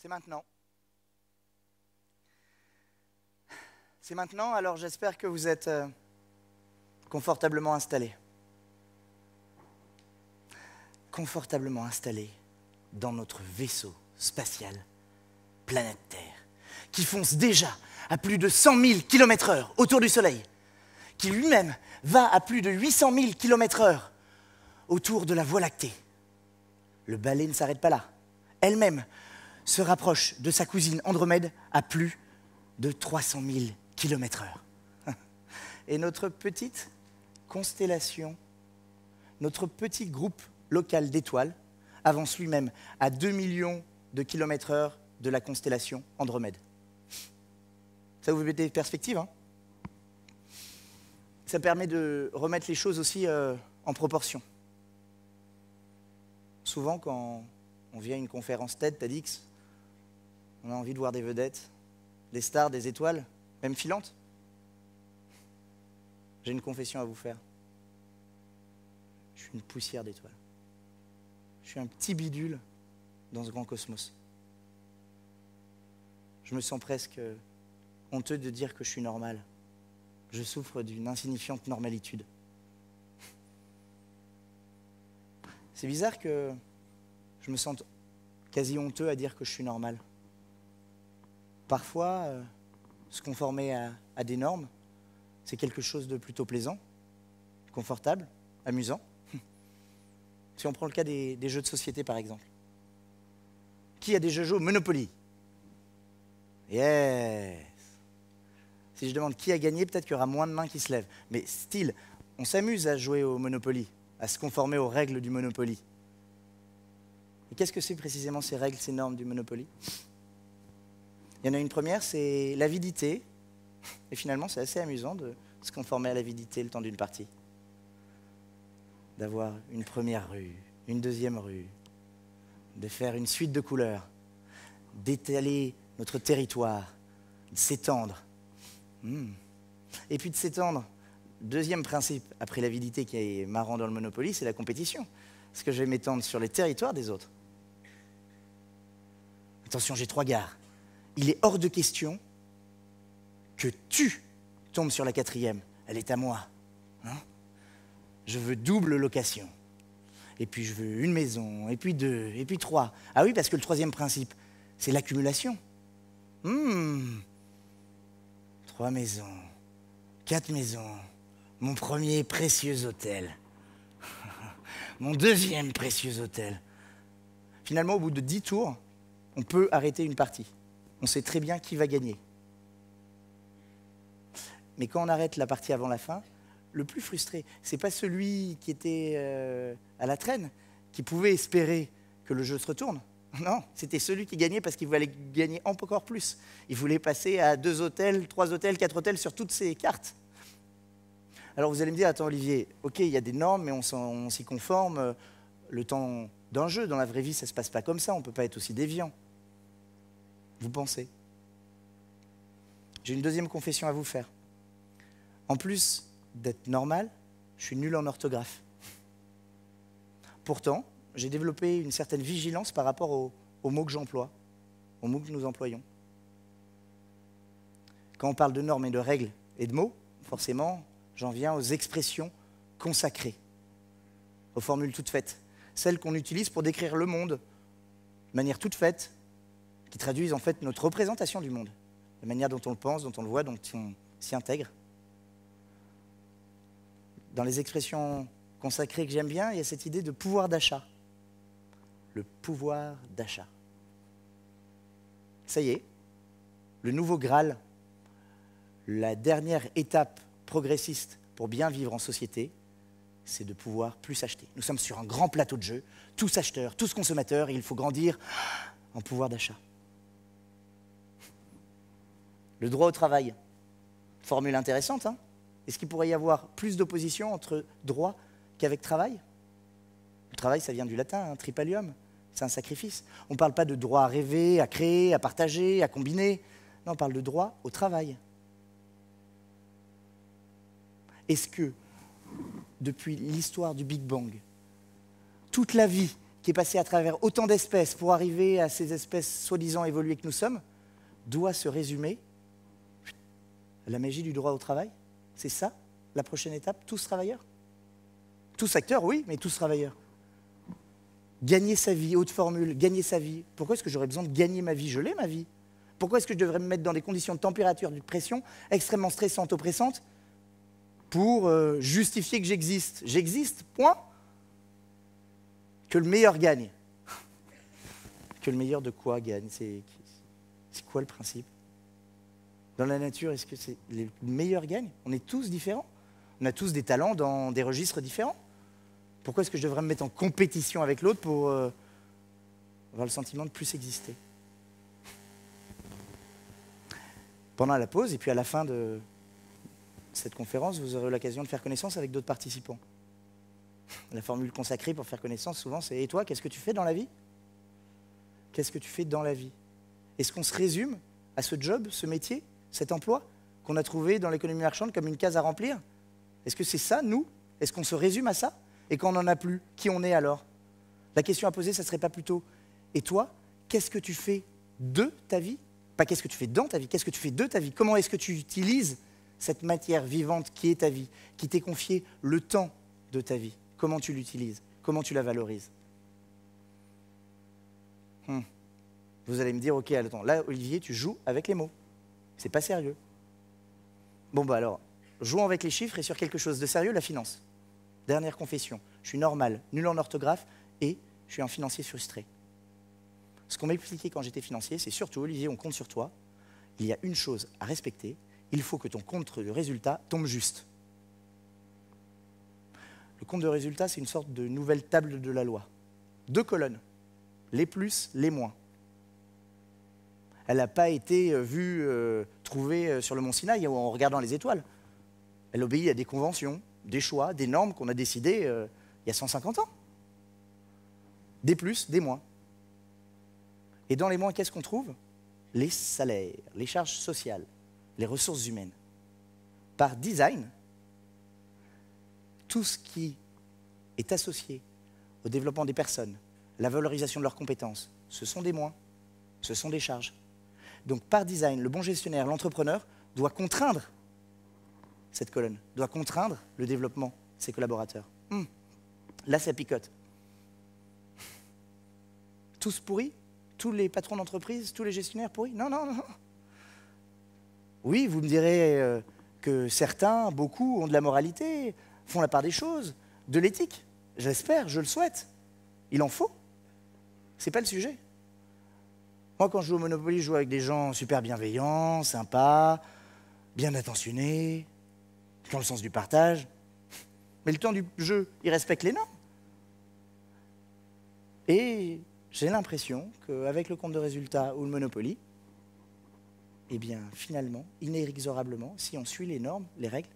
C'est maintenant. C'est maintenant, alors j'espère que vous êtes confortablement installés. Confortablement installés dans notre vaisseau spatial Planète Terre, qui fonce déjà à plus de 100 000 km/h autour du Soleil, qui lui-même va à plus de 800 000 km/h autour de la Voie lactée. Le balai ne s'arrête pas là. Elle-même se rapproche de sa cousine Andromède à plus de 300 000 km/h. Et notre petite constellation, notre petit groupe local d'étoiles, avance lui-même à 2 millions de km/h de la constellation Andromède. Ça vous met des perspectives, hein? Ça permet de remettre les choses aussi en proportion. Souvent, quand on vient à une conférence TEDx, on a envie de voir des vedettes, des stars, des étoiles, même filantes. J'ai une confession à vous faire. Je suis une poussière d'étoiles. Je suis un petit bidule dans ce grand cosmos. Je me sens presque honteux de dire que je suis normal. Je souffre d'une insignifiante normalitude. C'est bizarre que je me sente quasi honteux à dire que je suis normal. Parfois, se conformer à des normes, c'est quelque chose de plutôt plaisant, confortable, amusant. Si on prend le cas des jeux de société, par exemple. Qui a déjà joué au Monopoly? Yes! Si je demande qui a gagné, peut-être qu'il y aura moins de mains qui se lèvent. Mais style, on s'amuse à jouer au Monopoly, à se conformer aux règles du Monopoly. Et qu'est-ce que c'est précisément ces règles, ces normes du Monopoly? Il y en a une première, c'est l'avidité. Et finalement, c'est assez amusant de se conformer à l'avidité le temps d'une partie. D'avoir une première rue, une deuxième rue, de faire une suite de couleurs, d'étaler notre territoire, de s'étendre. Et puis de s'étendre. Deuxième principe, après l'avidité qui est marrant dans le Monopoly, c'est la compétition. Parce que je vais m'étendre sur les territoires des autres. Attention, j'ai 3 gares. Il est hors de question que tu tombes sur la 4e. Elle est à moi. Hein? Je veux double location. Et puis je veux une maison, et puis 2, et puis 3. Ah oui, parce que le 3e principe, c'est l'accumulation. 3 maisons, 4 maisons, mon premier précieux hôtel, mon 2e précieux hôtel. Finalement, au bout de 10 tours, on peut arrêter une partie. On sait très bien qui va gagner. Mais quand on arrête la partie avant la fin, le plus frustré, c'est pas celui qui était à la traîne, qui pouvait espérer que le jeu se retourne. Non, c'était celui qui gagnait parce qu'il voulait gagner encore plus. Il voulait passer à 2 hôtels, 3 hôtels, 4 hôtels sur toutes ses cartes. Alors vous allez me dire, attends Olivier, ok, il y a des normes, mais on s'y conforme. Le temps d'un jeu, dans la vraie vie, ça ne se passe pas comme ça, on ne peut pas être aussi déviant. Vous pensez? J'ai une deuxième confession à vous faire. En plus d'être normal, je suis nul en orthographe. Pourtant, j'ai développé une certaine vigilance par rapport aux mots que j'emploie, aux mots que nous employons. Quand on parle de normes et de règles et de mots, forcément, j'en viens aux expressions consacrées, aux formules toutes faites, celles qu'on utilise pour décrire le monde de manière toute faite, qui traduisent en fait notre représentation du monde, la manière dont on le pense, dont on le voit, dont on s'y intègre. Dans les expressions consacrées que j'aime bien, il y a cette idée de pouvoir d'achat. Le pouvoir d'achat. Ça y est, le nouveau Graal, la dernière étape progressiste pour bien vivre en société, c'est de pouvoir plus acheter. Nous sommes sur un grand plateau de jeu, tous acheteurs, tous consommateurs, et il faut grandir en pouvoir d'achat. Le droit au travail, formule intéressante, hein? Est-ce qu'il pourrait y avoir plus d'opposition entre droit qu'avec travail? Le travail, ça vient du latin, hein, tripalium, c'est un sacrifice. On ne parle pas de droit à rêver, à créer, à partager, à combiner. Non, on parle de droit au travail. Est-ce que, depuis l'histoire du Big Bang, toute la vie qui est passé à travers autant d'espèces pour arriver à ces espèces soi-disant évoluées que nous sommes, doit se résumer à la magie du droit au travail. C'est ça, la prochaine étape, tous travailleurs. Tous acteurs, oui, mais tous travailleurs. Gagner sa vie, haute formule, gagner sa vie. Pourquoi est-ce que j'aurais besoin de gagner ma vie? Je l'ai, ma vie. Pourquoi est-ce que je devrais me mettre dans des conditions de température, de pression extrêmement stressantes, oppressantes, pour justifier que j'existe? J'existe, point. Que le meilleur gagne. Que le meilleur de quoi gagne? C'est quoi le principe? Dans la nature, est-ce que c'est le meilleur gagne? On est tous différents. On a tous des talents dans des registres différents. Pourquoi est-ce que je devrais me mettre en compétition avec l'autre pour avoir le sentiment de plus exister? Pendant la pause, et puis à la fin de cette conférence, vous aurez l'occasion de faire connaissance avec d'autres participants. La formule consacrée pour faire connaissance, souvent, c'est « Et toi, qu'est-ce que tu fais dans la vie ?» Qu'est-ce que tu fais dans la vie? Est-ce qu'on se résume à ce job, ce métier, cet emploi qu'on a trouvé dans l'économie marchande comme une case à remplir? Est-ce que c'est ça, nous? Est-ce qu'on se résume à ça? Et quand on n'en a plus, qui on est alors? La question à poser, ça ne serait pas plutôt « Et toi, qu'est-ce que tu fais de ta vie ?» Pas qu'est-ce que tu fais dans ta vie, qu'est-ce que tu fais de ta vie? Comment est-ce que tu utilises cette matière vivante qui est ta vie, qui t'est confiée le temps de ta vie? Comment tu l'utilises? Comment tu la valorises? Vous allez me dire, ok, attends, là, Olivier, tu joues avec les mots. C'est pas sérieux. Bon, bah alors, jouons avec les chiffres et sur quelque chose de sérieux, la finance. Dernière confession, je suis normal, nul en orthographe et je suis un financier frustré. Ce qu'on m'a expliqué quand j'étais financier, c'est surtout, Olivier, on compte sur toi. Il y a une chose à respecter, il faut que ton compte de résultat tombe juste. Le compte de résultat, c'est une sorte de nouvelle table de la loi. 2 colonnes, les plus, les moins. Elle n'a pas été trouvée sur le mont Sinaï en regardant les étoiles. Elle obéit à des conventions, des choix, des normes qu'on a décidées il y a 150 ans. Des plus, des moins. Et dans les moins, qu'est-ce qu'on trouve? Les salaires, les charges sociales, les ressources humaines. Par design, tout ce qui est associé au développement des personnes, la valorisation de leurs compétences, ce sont des moins, ce sont des charges. Donc par design, le bon gestionnaire, l'entrepreneur, doit contraindre cette colonne, doit contraindre le développement de ses collaborateurs. Là, ça picote. Tous pourris? Tous les patrons d'entreprise, tous les gestionnaires pourris? Non, non, non. Oui, vous me direz que certains, beaucoup, ont de la moralité, font la part des choses, de l'éthique. J'espère, je le souhaite. Il en faut. C'est pas le sujet. Moi, quand je joue au Monopoly, je joue avec des gens super bienveillants, sympas, bien attentionnés, qui ont le sens du partage. Mais le temps du jeu, ils respectent les normes. Et j'ai l'impression qu'avec le compte de résultat ou le Monopoly, eh bien, finalement, inexorablement, si on suit les normes, les règles,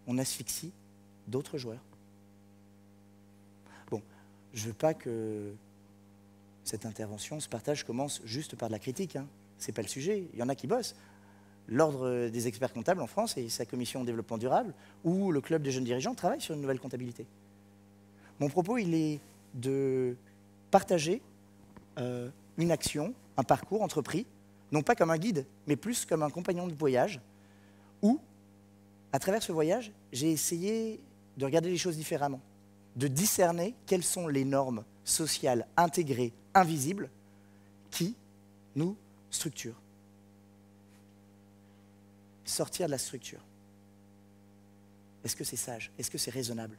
on asphyxie d'autres joueurs. Bon, je ne veux pas que cette intervention, ce partage commence juste par de la critique. Ce n'est pas le sujet. Il y en a qui bossent. L'Ordre des experts comptables en France et sa commission développement durable ou le club des jeunes dirigeants travaillent sur une nouvelle comptabilité. Mon propos, il est de partager une action, un parcours entrepris, non pas comme un guide, mais plus comme un compagnon de voyage, où, à travers ce voyage, j'ai essayé de regarder les choses différemment, de discerner quelles sont les normes sociales intégrées, invisibles, qui nous structurent. Sortir de la structure. Est-ce que c'est sage? Est-ce que c'est raisonnable?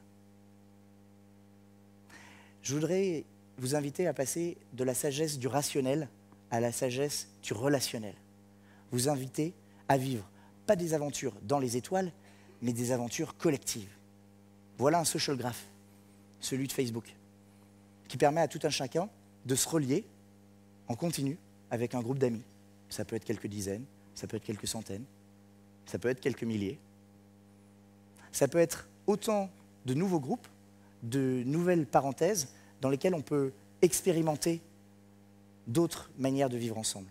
Je voudrais vous inviter à passer de la sagesse du rationnel à la sagesse du relationnel. Vous inviter à vivre, pas des aventures dans les étoiles, mais des aventures collectives. Voilà un social graph, celui de Facebook, qui permet à tout un chacun de se relier en continu avec un groupe d'amis. Ça peut être quelques dizaines, ça peut être quelques centaines, ça peut être quelques milliers. Ça peut être autant de nouveaux groupes, de nouvelles parenthèses dans lesquelles on peut expérimenter d'autres manières de vivre ensemble.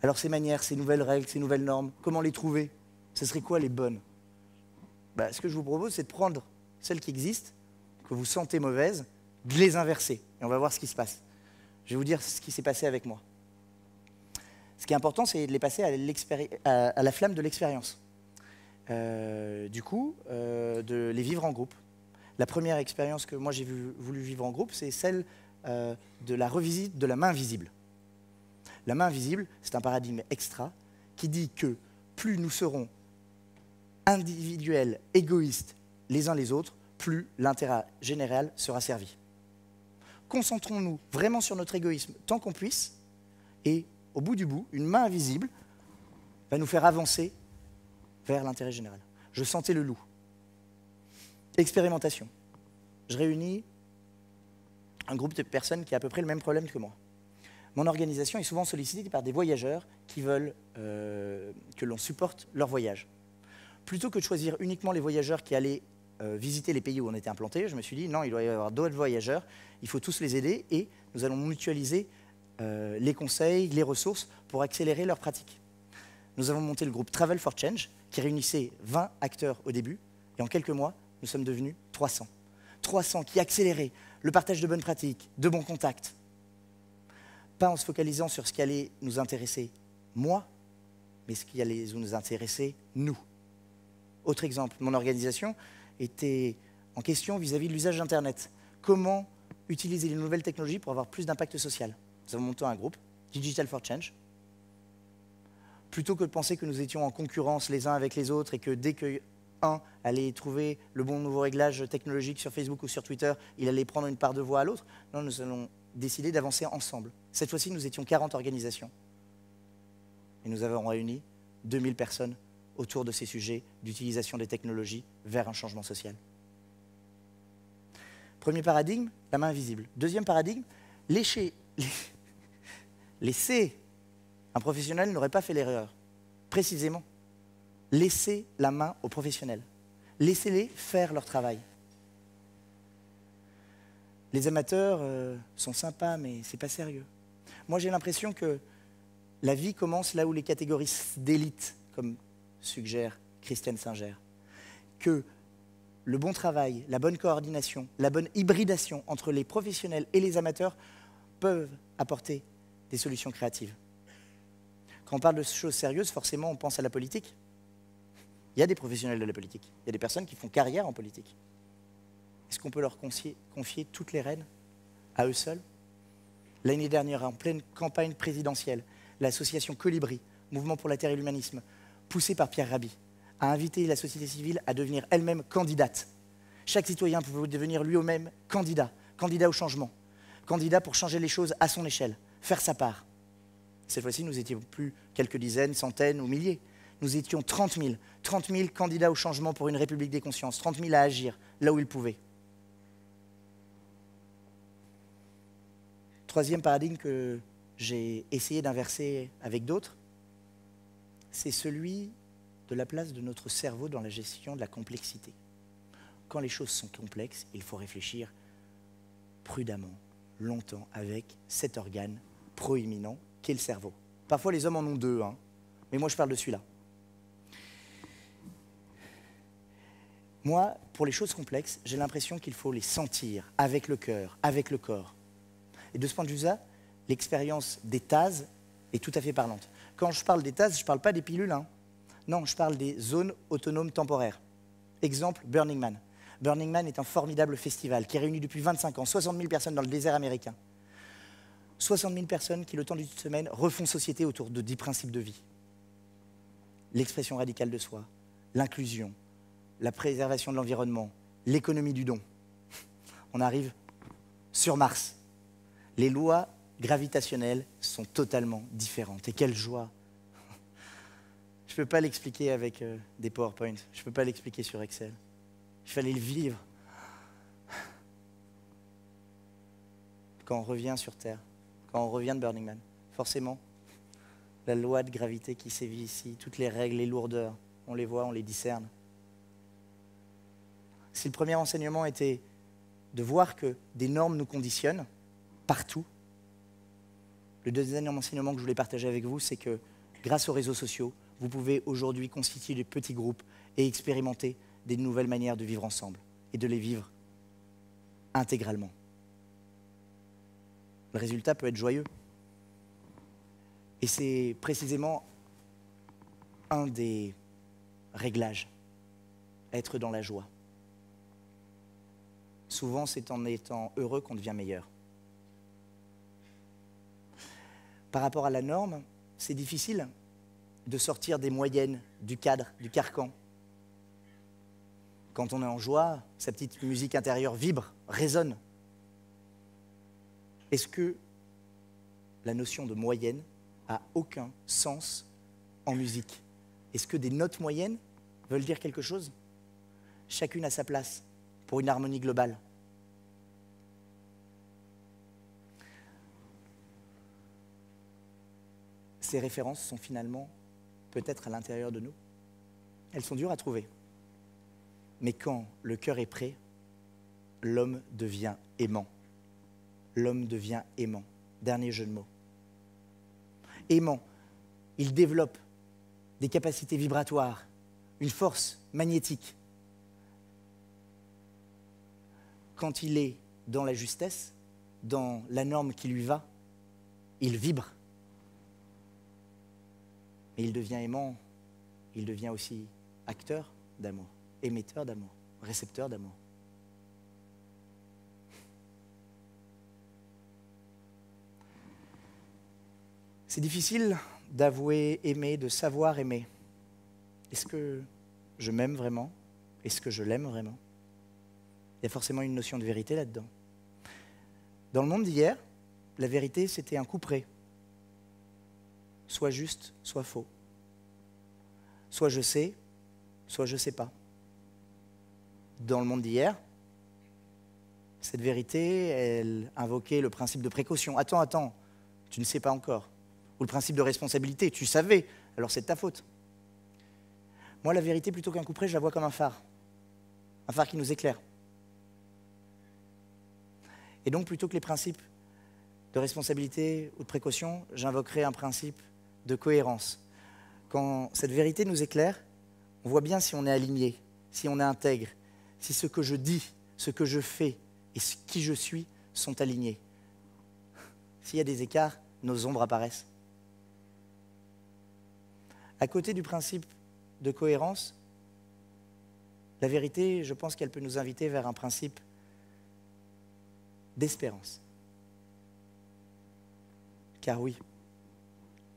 Alors ces manières, ces nouvelles règles, ces nouvelles normes, comment les trouver? Ce serait quoi les bonnes? Ce que je vous propose, c'est de prendre celles qui existent, que vous sentez mauvaises, de les inverser. Et on va voir ce qui se passe. Je vais vous dire ce qui s'est passé avec moi. Ce qui est important, c'est de les passer à la flamme de l'expérience. De les vivre en groupe. La première expérience que moi j'ai voulu vivre en groupe, c'est celle de la revisite de la main invisible. La main invisible, c'est un paradigme extra qui dit que plus nous serons individuels, égoïstes les uns les autres, plus l'intérêt général sera servi. Concentrons-nous vraiment sur notre égoïsme tant qu'on puisse, et au bout du bout, une main invisible va nous faire avancer vers l'intérêt général. Je sentais le loup. Expérimentation. Je réunis un groupe de personnes qui a à peu près le même problème que moi. Mon organisation est souvent sollicitée par des voyageurs qui veulent que l'on supporte leur voyage. Plutôt que de choisir uniquement les voyageurs qui allaient visiter les pays où on était implanté, je me suis dit non, il doit y avoir d'autres voyageurs, il faut tous les aider et nous allons mutualiser les conseils, les ressources pour accélérer leur pratique. Nous avons monté le groupe Travel for Change qui réunissait 20 acteurs au début et en quelques mois, nous sommes devenus 300. 300 qui accéléraient le partage de bonnes pratiques, de bons contacts. Pas en se focalisant sur ce qui allait nous intéresser, moi, mais ce qui allait nous intéresser, nous. Autre exemple, mon organisation était en question vis-à-vis de l'usage d'Internet. Comment utiliser les nouvelles technologies pour avoir plus d'impact social? Nous avons monté un groupe, Digital for Change. Plutôt que de penser que nous étions en concurrence les uns avec les autres et que dès qu'un allait trouver le bon nouveau réglage technologique sur Facebook ou sur Twitter, il allait prendre une part de voix à l'autre, non, nous allons décider d'avancer ensemble. Cette fois-ci, nous étions 40 organisations. Et nous avons réuni 2000 personnes autour de ces sujets d'utilisation des technologies vers un changement social. Premier paradigme, la main invisible. Deuxième paradigme, laisser un professionnel n'aurait pas fait l'erreur. Précisément, laisser la main aux professionnels. Laissez-les faire leur travail. Les amateurs sont sympas, mais c'est pas sérieux. Moi, j'ai l'impression que la vie commence là où les catégories d'élite, comme suggère Christiane Singer, que le bon travail, la bonne coordination, la bonne hybridation entre les professionnels et les amateurs peuvent apporter des solutions créatives. Quand on parle de choses sérieuses, forcément, on pense à la politique. Il y a des professionnels de la politique. Il y a des personnes qui font carrière en politique. Est-ce qu'on peut leur confier toutes les rênes à eux seuls? L'année dernière, en pleine campagne présidentielle, l'association Colibri, Mouvement pour la Terre et l'Humanisme, poussée par Pierre Rabhi, a invité la société civile à devenir elle-même candidate. Chaque citoyen pouvait devenir lui-même candidat au changement, candidat pour changer les choses à son échelle, faire sa part. Cette fois-ci, nous étions plus quelques dizaines, centaines ou milliers. Nous étions 30 000 candidats au changement pour une république des consciences, 30 000 à agir là où ils pouvaient. Troisième paradigme que j'ai essayé d'inverser avec d'autres, c'est celui de la place de notre cerveau dans la gestion de la complexité. Quand les choses sont complexes, il faut réfléchir prudemment, longtemps, avec cet organe proéminent qu'est le cerveau. Parfois, les hommes en ont deux, mais moi, je parle de celui-là. Moi, pour les choses complexes, j'ai l'impression qu'il faut les sentir avec le cœur, avec le corps. Et de ce point de vue-là, l'expérience des TAS est tout à fait parlante. Quand je parle des TAS, je ne parle pas des pilules. Non, je parle des zones autonomes temporaires. Exemple, Burning Man. Burning Man est un formidable festival qui réunit depuis 25 ans 60 000 personnes dans le désert américain. 60 000 personnes qui, le temps d'une semaine, refont société autour de 10 principes de vie. L'expression radicale de soi, l'inclusion, la préservation de l'environnement, l'économie du don. On arrive sur Mars. Les lois gravitationnelles sont totalement différentes. Et quelle joie! Je ne peux pas l'expliquer avec des PowerPoint. Je ne peux pas l'expliquer sur Excel. Il fallait le vivre. Quand on revient sur Terre, quand on revient de Burning Man, forcément, la loi de gravité qui sévit ici, toutes les règles, les lourdeurs, on les voit, on les discerne. Si le premier enseignement était de voir que des normes nous conditionnent, partout, le deuxième enseignement que je voulais partager avec vous, c'est que grâce aux réseaux sociaux, vous pouvez aujourd'hui constituer des petits groupes et expérimenter des nouvelles manières de vivre ensemble et de les vivre intégralement. le résultat peut être joyeux. Et c'est précisément un des réglages, être dans la joie. Souvent, c'est en étant heureux qu'on devient meilleur. Par rapport à la norme, c'est difficile de sortir des moyennes, du cadre, du carcan. Quand on est en joie, sa petite musique intérieure vibre, résonne. Est-ce que la notion de moyenne a aucun sens en musique? Est-ce que des notes moyennes veulent dire quelque chose? Chacune à sa place, pour une harmonie globale. Ces références sont finalement peut-être à l'intérieur de nous. Elles sont dures à trouver. Mais quand le cœur est prêt, l'homme devient aimant. L'homme devient aimant. Dernier jeu de mots. Aimant, il développe des capacités vibratoires, une force magnétique. Quand il est dans la justesse, dans la norme qui lui va, il vibre. Et il devient aimant, il devient aussi acteur d'amour, émetteur d'amour, récepteur d'amour. C'est difficile d'avouer aimer, de savoir aimer. Est-ce que je m'aime vraiment? Est-ce que je l'aime vraiment? Il y a forcément une notion de vérité là-dedans. Dans le monde d'hier, la vérité, c'était un couperet. Soit juste, soit faux. Soit je sais, soit je ne sais pas. Dans le monde d'hier, cette vérité, elle invoquait le principe de précaution. Attends, tu ne sais pas encore. Ou le principe de responsabilité, tu savais, alors c'est de ta faute. Moi, la vérité, plutôt qu'un couperet, je la vois comme un phare qui nous éclaire. Et donc, plutôt que les principes de responsabilité ou de précaution, j'invoquerai un principe de cohérence. Quand cette vérité nous éclaire, on voit bien si on est aligné, si on est intègre, si ce que je dis, ce que je fais et qui je suis sont alignés. S'il y a des écarts, nos ombres apparaissent. À côté du principe de cohérence, la vérité, je pense qu'elle peut nous inviter vers un principe d'espérance. Car oui,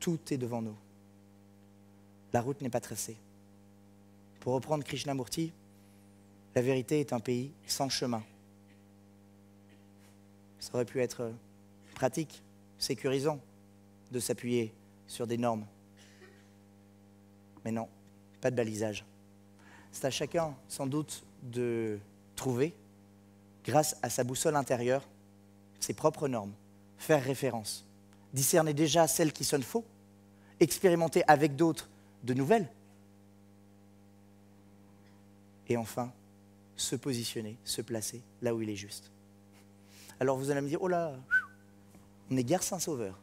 tout est devant nous. La route n'est pas tracée. Pour reprendre Krishnamurti, la vérité est un pays sans chemin. Ça aurait pu être pratique, sécurisant, de s'appuyer sur des normes. Mais non, pas de balisage. C'est à chacun, sans doute, de trouver, grâce à sa boussole intérieure, ses propres normes, faire référence, discerner déjà celles qui sonnent faux, expérimenter avec d'autres de nouvelles, et enfin, se positionner, se placer là où il est juste. Alors vous allez me dire, oh là, on est guère Saint-Sauveur.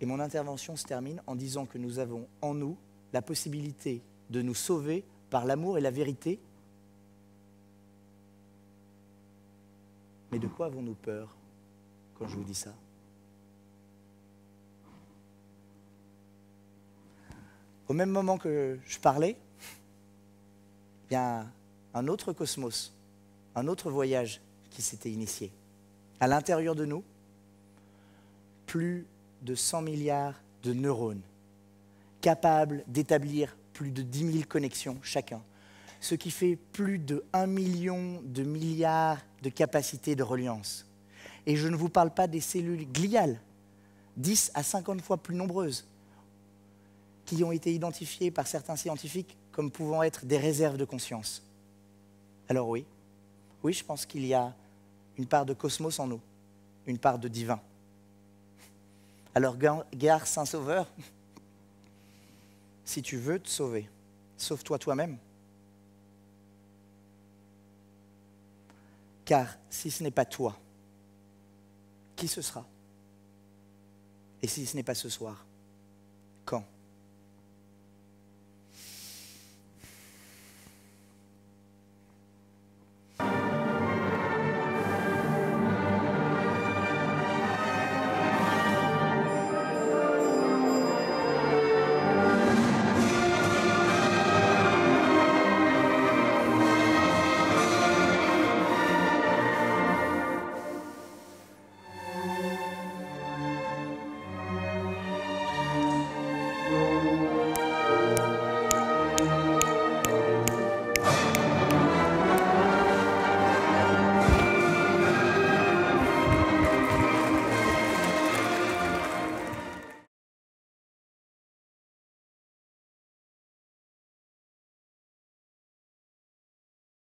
Et mon intervention se termine en disant que nous avons en nous la possibilité de nous sauver par l'amour et la vérité. Mais de quoi avons-nous peur quand je vous dis ça? Au même moment que je parlais, il y a un autre cosmos, un autre voyage qui s'était initié. À l'intérieur de nous, plus de 100 milliards de neurones, capables d'établir plus de 10 000 connexions chacun, ce qui fait plus de 1 million de milliards de capacités de reliance. Et je ne vous parle pas des cellules gliales, 10 à 50 fois plus nombreuses, qui ont été identifiées par certains scientifiques comme pouvant être des réserves de conscience. Alors oui, je pense qu'il y a une part de cosmos en nous, une part de divin. Alors, gare Saint-Sauveur, si tu veux te sauver, sauve-toi toi-même. Car si ce n'est pas toi, qui ce sera? Et si ce n'est pas ce soir?